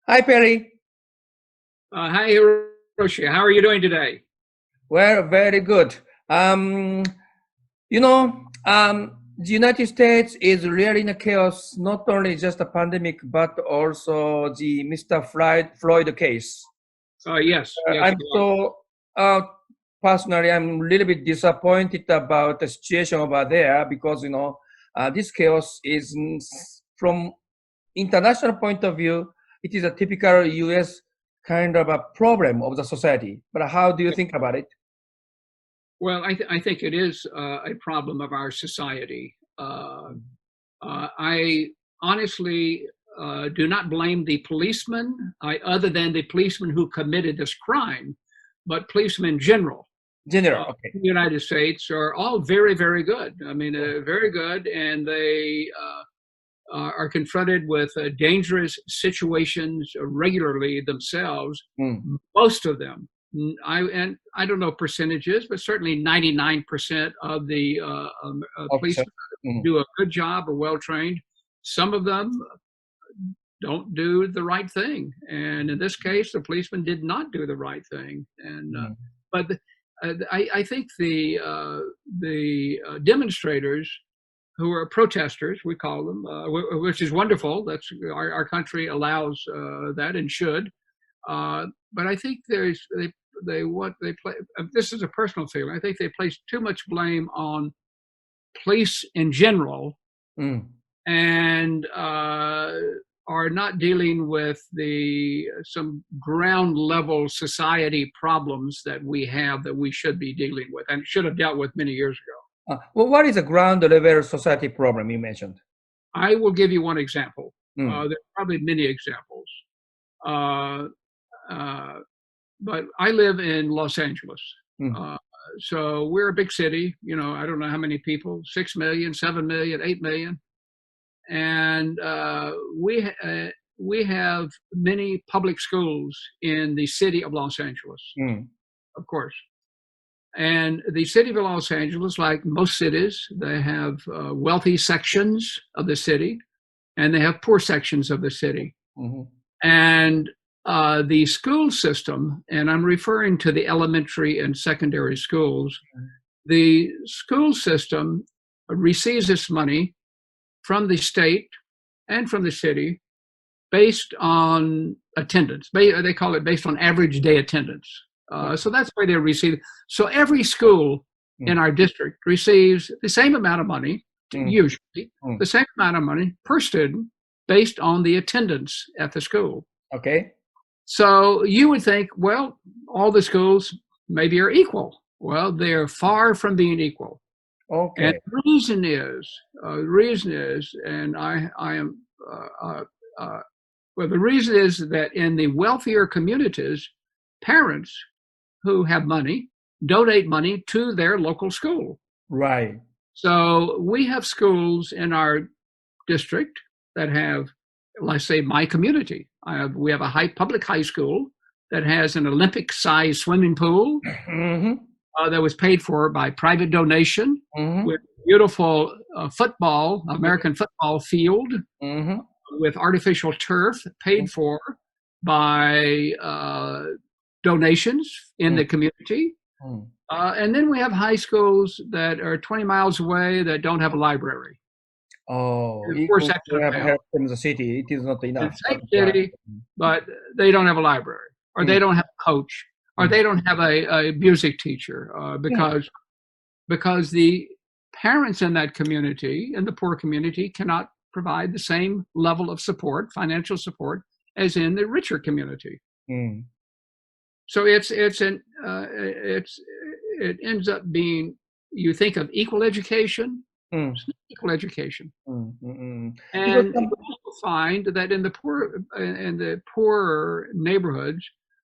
Hi, Perry. Hi, Hiroshi. How are you doing today? Well, very good. Um, the United States is really in a chaos, not only just a pandemic, but also the Mr. Floyd case. Yes, yes, I'm you are. so, uh, personally, I'm a little bit disappointed about the situation over there because, this chaos is from international point of view, it is a typical US kind of a problem of the society. But how do you think about it? Well, I think it is a problem of our society. I honestly do not blame the policeman, other than the policeman who committed this crime, but policemen in general. General, okay. In the United States are all very, very good. I mean, very good, and they are confronted with dangerous situations regularly themselves. Mm. Most of them, I don't know percentages, but certainly 99% of the Officer. police Mm. do a good job, are well trained. Some of them don't do the right thing, and in this case, the policeman did not do the right thing. And Mm. but I think the demonstrators who are protesters, we call them, which is wonderful. That's our country allows that and should. But I think they what they play. This is a personal feeling. I think they place too much blame on police in general, Mm. and are not dealing with the some ground level society problems that we have that we should be dealing with and should have dealt with many years ago. Well, what is a ground level society problem you mentioned? I will give you one example. Mm. There are probably many examples. Uh, uh, but I live in Los Angeles. Mm. Uh, so we're a big city. I don't know how many people, 6 million, 7 million, 8 million. And we have many public schools in the city of Los Angeles, Mm. of course. And the city of Los Angeles, like most cities, they have wealthy sections of the city and they have poor sections of the city. Mm-hmm. And the school system, and I'm referring to the elementary and secondary schools, the school system receives its money from the state and from the city based on attendance. They call it based on average day attendance. So that's why they receive. So every school in our district receives the same amount of money, usually the same amount of money per student based on the attendance at the school. Okay. So you would think, well, all the schools maybe are equal. Well, they're far from being equal. And Okay. the reason is, and I am, well, the reason is that in the wealthier communities, parents who have money donate money to their local school. Right. So we have schools in our district that have, let's say, my community. We have a public high school that has an Olympic-sized swimming pool Mm-hmm. that was paid for by private donation, Mm-hmm. with beautiful American football field, Mm-hmm. with artificial turf paid for by donations in the community. Mm-hmm. And then we have high schools that are 20 miles away that don't have a library. Oh, In even poor if section we of have town. help from the city, it is not In enough. the same city, but they don't have a library, or they don't have a coach, or they don't have a music teacher, because the parents in that community, in the poor community, cannot provide the same level of support, financial support, as in the richer community. Mm. So it ends up being, you think of equal education, Mm. it's not equal education. Mm. Mm. Because And you also find that in the poorer neighborhoods,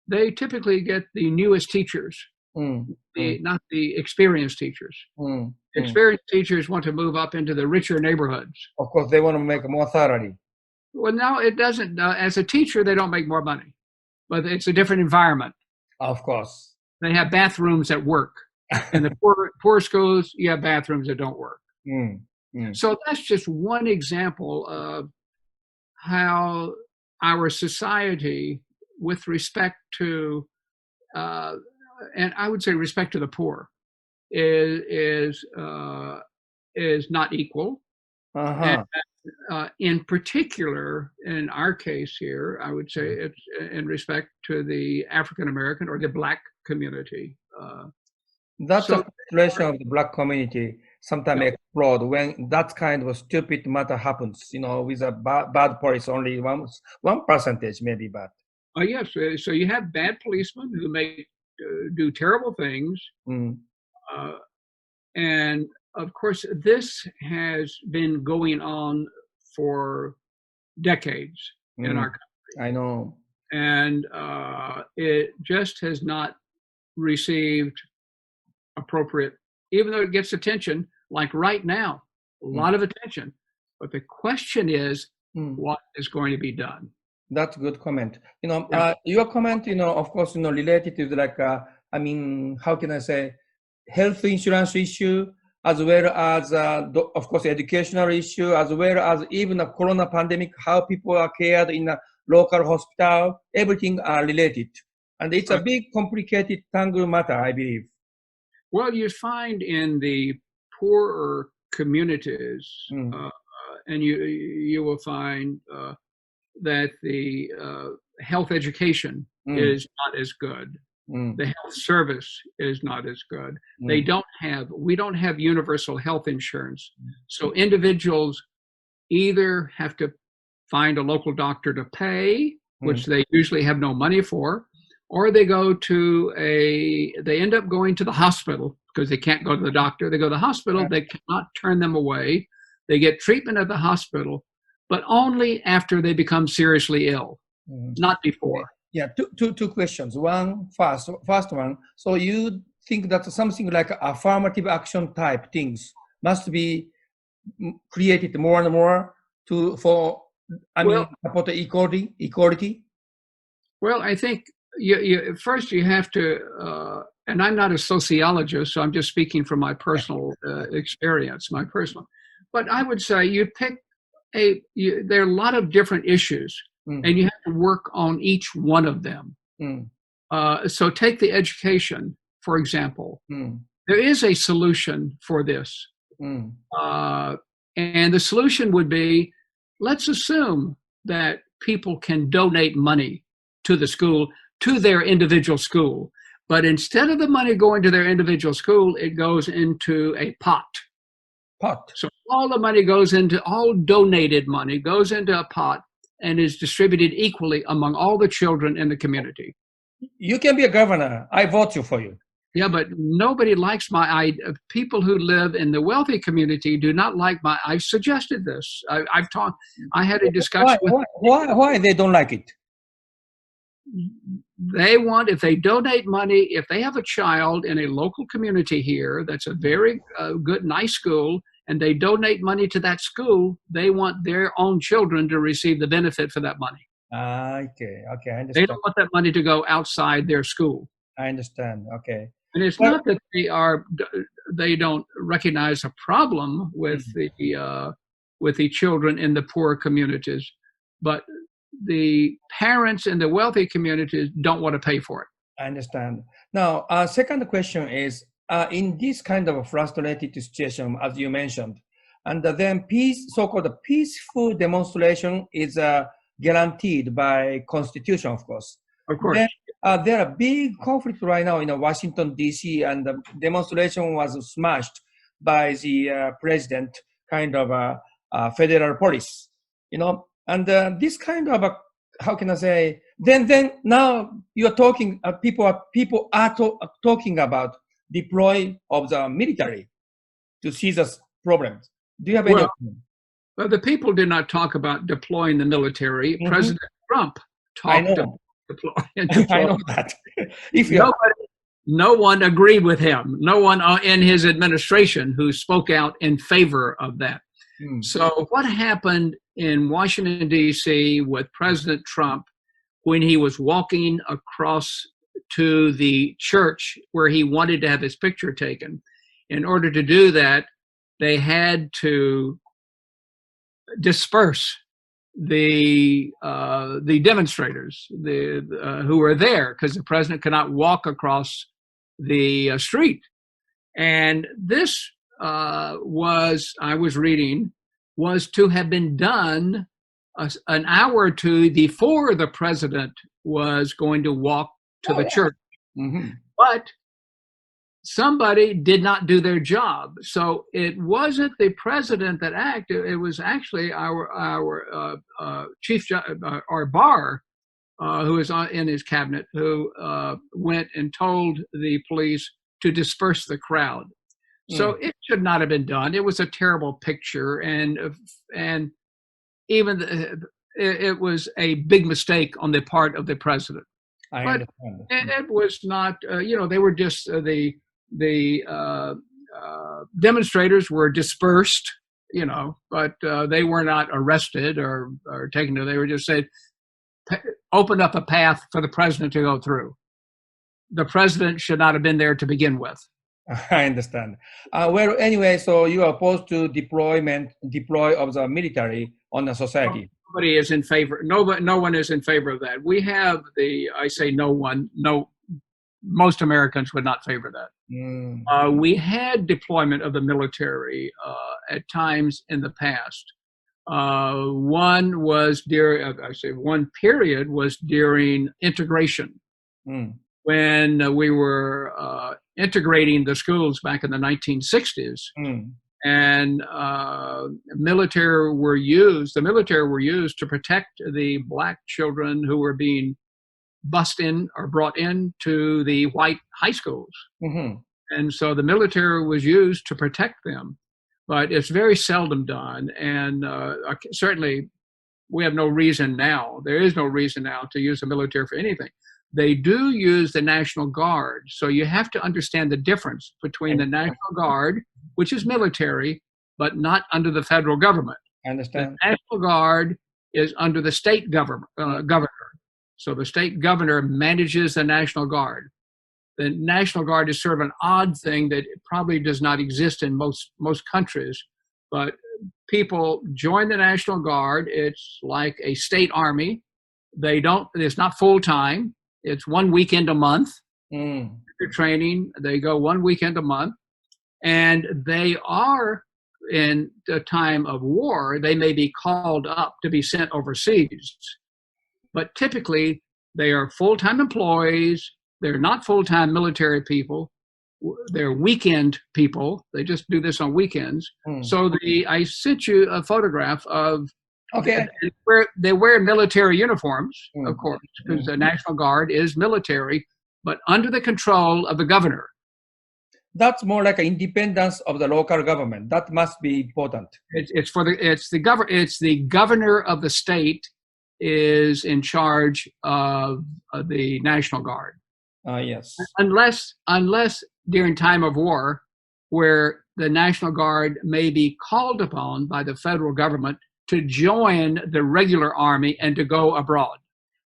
they typically get the newest teachers, not the experienced teachers. Experienced teachers want to move up into the richer neighborhoods. Of course, they want to make more salary. Well, no, it doesn't. As a teacher, they don't make more money, but it's a different environment. Of course. They have bathrooms that work. In the poor schools, you have bathrooms that don't work. So that's just one example of how our society with respect to, and I would say respect to the poor, is not equal. And in particular, in our case here, I would say it's in respect to the African American or the Black community. That's So a frustration of the Black community sometimes yeah, explode when that kind of stupid matter happens, with a bad police, only one percentage maybe bad. yes. So you have bad policemen who may do terrible things, uh, and of course, this has been going on for decades in our country, I know. and it just has not received appropriate, even though it gets attention, like right now, a lot of attention. But the question is, what is going to be done? That's a good comment. Your comment, of course, related to how can I say, health insurance issue, as well as, of course, educational issue, as well as even a corona pandemic, how people are cared in a local hospital, everything are related. And it's a big, complicated, tangled matter, I believe. Well, you find in the poorer communities, and you will find that the health education is not as good. The health service is not as good. We don't have universal health insurance. So individuals either have to find a local doctor to pay, which they usually have no money for, or they end up going to the hospital because they can't go to the doctor. They go to the hospital, they cannot turn them away. They get treatment at the hospital, but only after they become seriously ill, not before. Yeah, two questions. First one. So you think that something like affirmative action type things must be created more and more support equality? Well, I think first you have to, and I'm not a sociologist, so I'm just speaking from my personal experience, but I would say you pick there are a lot of different issues, and you have to work on each one of them. So take the education, for example. There is a solution for this. And the solution would be, let's assume that people can donate money to the school, to their individual school. But instead of the money going to their individual school, it goes into a pot. So all the money all donated money goes into a pot and is distributed equally among all the children in the community. You can be a governor. I vote for you. Yeah, but nobody likes people who live in the wealthy community do not like I've suggested this. I had a discussion. Why they don't like it? They want, if they donate money, if they have a child in a local community here that's a very good, nice school, and they donate money to that school, they want their own children to receive the benefit for that money. Okay, I understand. They don't want that money to go outside their school. I understand. Okay. And it's not that they don't recognize a problem with the children in the poor communities, but the parents in the wealthy communities don't want to pay for it. I understand. Now, second question is, in this kind of a frustrated situation, as you mentioned, and then so-called peaceful demonstration is guaranteed by Constitution, of course. Of course. Then, there are big conflicts right now in Washington, D.C., and the demonstration was smashed by the president, kind of federal police, and this kind of how can I say? Then now you're talking. People are talking about deploy of the military to seize this problem. Do you have any opinion? Well, the people did not talk about deploying the military. President Trump talked about deploying. I know that. No one agreed with him. No one in his administration who spoke out in favor of that. So what happened in Washington, D.C. with President Trump when he was walking across to the church where he wanted to have his picture taken? In order to do that, they had to disperse the demonstrators who were there, because the president could not walk across the street. And this I was reading, was to have been done an hour or two before the president was going to walk to the church. Mm-hmm. But somebody did not do their job. So it wasn't the president that acted. It was actually our chief, our Barr, who was in his cabinet, who went and told the police to disperse the crowd. So it should not have been done. It was a terrible picture, and even it was a big mistake on the part of the president. I but understand. it was not. They were just the demonstrators were dispersed. But they were not arrested or taken to. They were just said, open up a path for the president to go through. The president should not have been there to begin with. I understand. Well, anyway, so you are opposed to deploy of the military on the society. Nobody is in favor. No one is in favor of that. We have I say no one. No, most Americans would not favor that. We had deployment of the military at times in the past. One was one period was during integration. When we were integrating the schools back in the 1960s, and the military were used to protect the black children who were being bused in or brought into the white high schools. And so the military was used to protect them, but it's very seldom done. And certainly we have no reason now. There is no reason now to use the military for anything. They do use the National Guard. So you have to understand the difference between the National Guard, which is military, but not under the federal government. I understand. The National Guard is under the state governor. So the state governor manages the National Guard. The National Guard is sort of an odd thing that probably does not exist in most countries, but people join the National Guard. It's like a state army. It's not full time. It's 1 weekend a month. They're training. They go 1 weekend a month. And they are, in the time of war, they may be called up to be sent overseas. But typically, they are full-time employees. They're not full-time military people. They're weekend people. They just do this on weekends. So I sent you a photograph of. Okay. They wear military uniforms, of course, because the National Guard is military, but under the control of the governor. That's more like an independence of the local government. That must be important. It's the governor of the state is in charge of the National Guard. Yes. Unless during time of war, where the National Guard may be called upon by the federal government to join the regular army and to go abroad.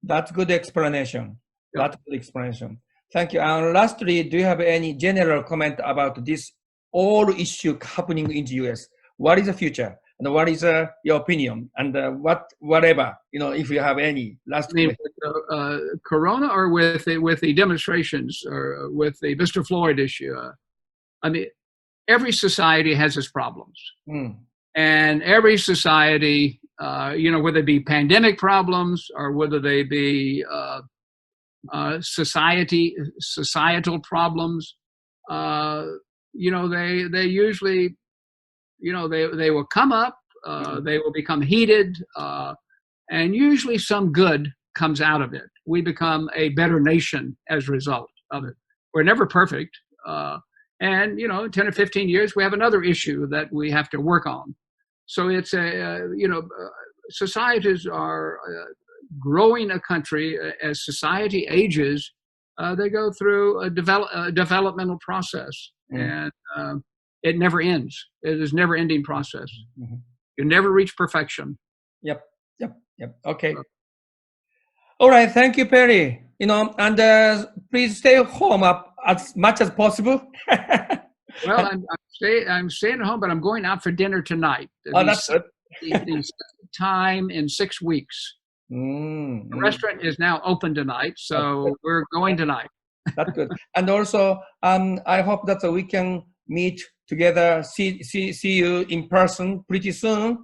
That's good explanation. That's good explanation. Thank you. And lastly, do you have any general comment about this all issue happening in the US? What is the future? And what is your opinion? And whatever, if you have any last comment. Corona or with the demonstrations or with the Mr. Floyd issue? Every society has its problems. And every society, whether it be pandemic problems or whether they be societal problems, they usually, they will come up, they will become heated, and usually some good comes out of it. We become a better nation as a result of it. We're never perfect. And, 10 or 15 years, we have another issue that we have to work on. So it's societies are growing a country. As society ages, they go through a developmental process, and it never ends. It is never-ending process. You never reach perfection. Yep. Okay. All right. Thank you, Perry. And please stay home as much as possible. Well, I'm staying at home, but I'm going out for dinner tonight. Oh, that's good. The time in 6 weeks. The restaurant is now open tonight, so we're going tonight. That's good. And also, I hope that we can meet together, see you in person pretty soon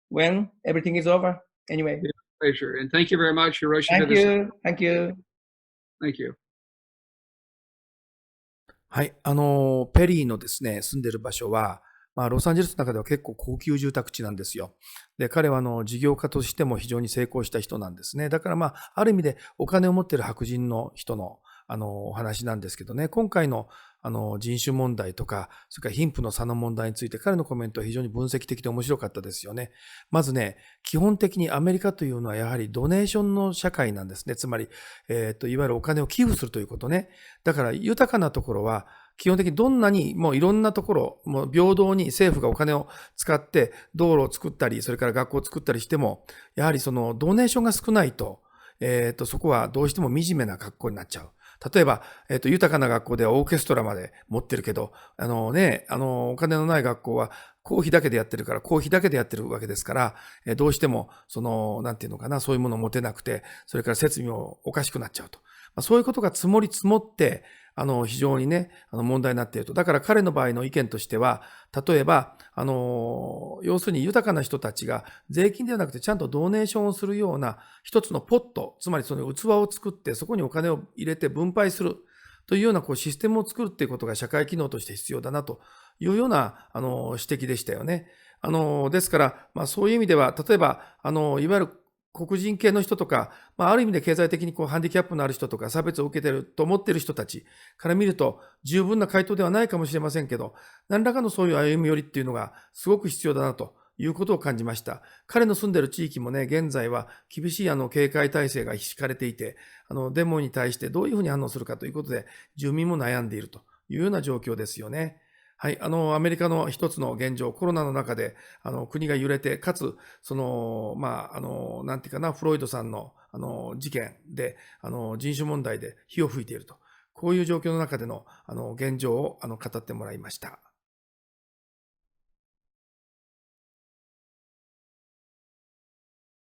when everything is over. Anyway. Yeah, pleasure. And thank you very much, Hiroshi. Thank you. Thank you. Thank you. はい。ペリーのですね、住んでる場所は、ロサンゼルスの中では結構高級住宅地なんですよ。で、彼は事業家としても非常に成功した人なんですね。だからある意味でお金を持っている白人の人のお話なんですけどね、今回の人種問題とか、それから貧富の差の問題について彼のコメントは非常に分析的で面白かったですよね。まずね、基本的にアメリカというのはやはりドネーションの社会なんですね。つまり、いわゆるお金を寄付するということね。だから豊かなところは、基本的にどんなにもういろんなところ、もう平等に政府がお金を使って道路を作ったり、それから学校を作ったりしても、やはりそのドネーションが少ないと、そこはどうしても惨めな学校になっちゃう。例えば、豊かな学校ではオーケストラまで持ってるけど、お金のない学校は公費だけでやってるから、公費だけでやってるわけですから、どうしても、なんていうのかな、そういうものを持てなくて、それから設備もおかしくなっちゃうと。そういうことが積もり積もって、非常にね、問題になっていると。だから彼の場合の意見としては、例えば、要するに豊かな人たちが税金ではなくてちゃんとドネーションをするような一つのポット、つまりその器を作ってそこにお金を入れて分配するというようなシステムを作るっていうことが社会機能として必要だなというような指摘でしたよね。ですから、そういう意味では、例えば、いわゆる黒人系の人とか、ある意味で経済的にハンディキャップのある人とか、差別を受けていると思っている人たちから見ると、十分な回答ではないかもしれませんけど、何らかのそういう歩み寄りっていうのがすごく必要だなということを感じました。彼の住んでいる地域もね、現在は厳しい警戒体制が敷かれていて、デモに対してどういうふうに反応するかということで、住民も悩んでいるというような状況ですよね。はい。アメリカの一つの現状、コロナの中で、国が揺れて、かつ、なんていうかな、フロイドさんの、事件で、人種問題で火を吹いていると。こういう状況の中での、現状を、語ってもらいました。